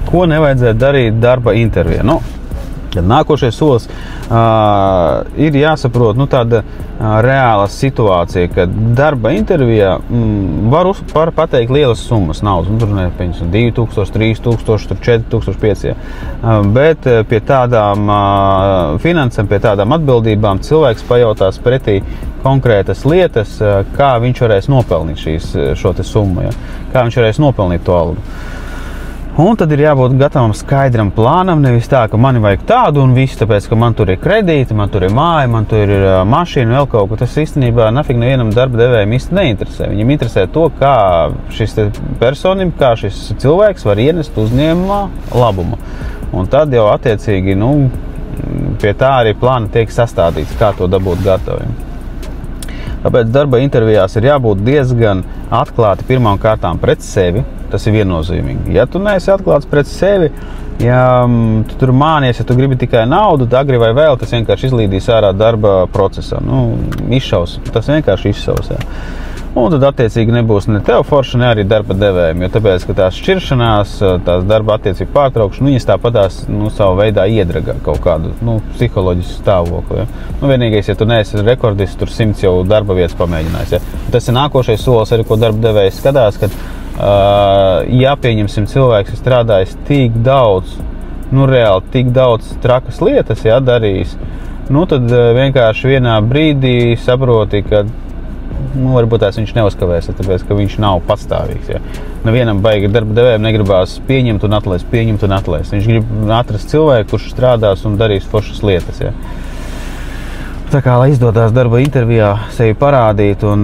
Ko nevajadzētu darīt darba intervijā? Nu, nākošais solis ir jāsaprot tāda reāla situācija, ka darba intervijā var pateikt lielas summas naudas. Tur nepiemēram 2000, 3000, 4000, 5000. Bet pie tādām finansēm, pie tādām atbildībām cilvēks pajautās pretī konkrētas lietas, kā viņš varēs nopelnīt šo te summu, ja? Kā viņš varēs nopelnīt to algu. Un tad ir jābūt gatavam skaidram plānam, nevis tā, ka man vajag tādu un visu, tāpēc, ka man tur ir kredīti, man tur ir māja, man tur ir mašīna, vēl kaut ko. Tas īstenībā nafig nevienam darba devējiem īsti neinteresē. Viņam interesē to, kā šis personim, kā šis cilvēks var ienest uzņēmumā labumu. Un tad jau attiecīgi, pie tā arī plāna tiek sastādīts, kā to dabūt gatavi. Tāpēc darba intervijās ir jābūt diezgan atklāti pirmām kārtām pret sevi. Tas ir viennozīmīgi. Ja tu neesi atklāts pret sevi, ja tu tur mānies, ja tu gribi tikai naudu, tad agri vai vēl tas vienkārši izlīdīs ārā darba procesā. Izšaus. Tas vienkārši izšaus. Ja. Un tad attiecīgi nebūs ne tev forša, ne arī darba devējiem, jo tāpēc, ka tās šķiršanās, tās darba attiecību pārtraukšana, viņas tāpatās savā veidā iedragā kaut kādu psiholoģisku stāvokli. Ja. Vienīgais, ja tu neesi rekordists, tur 100 jau darba vietas pamēģinājis. Ja. Tas ir nākošais solis arī, ko darba devējs skatās, kad ja pieņemsim cilvēks ir strādājis tik daudz, reāli tik daudz trakas lietas, ja, darījis, tad vienkārši vienā brīdī saproti, ka varbūt tās viņš neuzkavēs, tāpēc, ka viņš nav patstāvīgs. Ja. Nevienam baigi darba devējiem negribās pieņemt un atlaist. Viņš grib atrast cilvēku, kurš strādās un darīs foršas lietas. Ja. Tā kā, lai izdodās darba intervijā sevi parādīt, un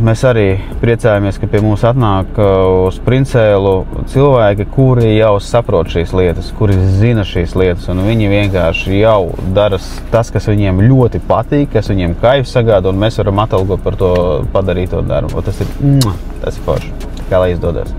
mēs arī priecājamies, ka pie mums atnāk uz Princēlu cilvēki, kuri jau saprot šīs lietas, kuri zina šīs lietas, un viņi vienkārši jau dara tas, kas viņiem ļoti patīk, kas viņiem kaifu sagāda, un mēs varam atalgot par to padarīto darbu. Tas ir forši. Kā lai izdodās.